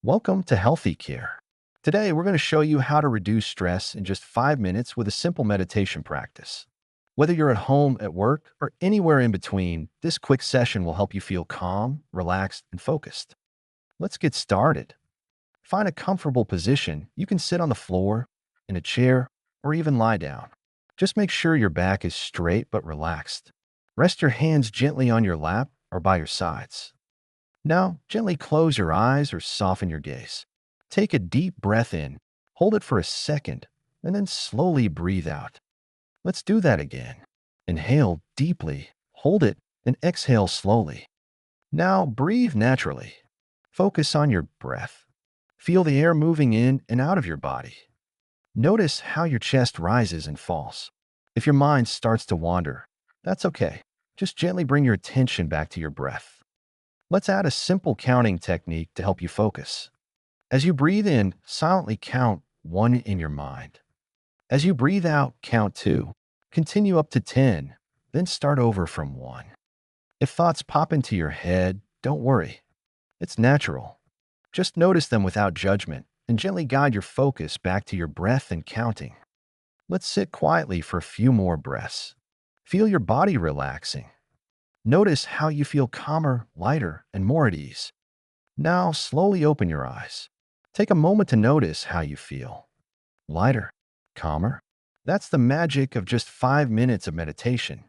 Welcome to Healthy Care. Today, we're going to show you how to reduce stress in just 5 minutes with a simple meditation practice. Whether you're at home, at work, or anywhere in between, this quick session will help you feel calm, relaxed, and focused. Let's get started. Find a comfortable position. You can sit on the floor, in a chair, or even lie down. Just make sure your back is straight but relaxed. Rest your hands gently on your lap or by your sides. Now, gently close your eyes or soften your gaze. Take a deep breath in, hold it for a second, and then slowly breathe out. Let's do that again. Inhale deeply, hold it, and exhale slowly. Now, breathe naturally. Focus on your breath. Feel the air moving in and out of your body. Notice how your chest rises and falls. If your mind starts to wander, that's okay. Just gently bring your attention back to your breath. Let's add a simple counting technique to help you focus. As you breathe in, silently count 1 in your mind. As you breathe out, count 2. Continue up to 10, then start over from 1. If thoughts pop into your head, don't worry. It's natural. Just notice them without judgment and gently guide your focus back to your breath and counting. Let's sit quietly for a few more breaths. Feel your body relaxing. Notice how you feel calmer, lighter, and more at ease. Now, slowly open your eyes. Take a moment to notice how you feel. Lighter, calmer. That's the magic of just 5 minutes of meditation.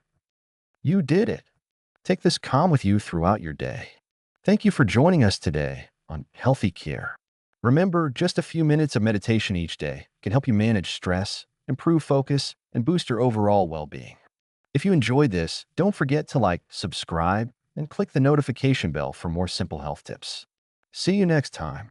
You did it. Take this calm with you throughout your day. Thank you for joining us today on Healthy Care. Remember, just a few minutes of meditation each day can help you manage stress, improve focus, and boost your overall well-being. If you enjoyed this, don't forget to like, subscribe, and click the notification bell for more simple health tips. See you next time.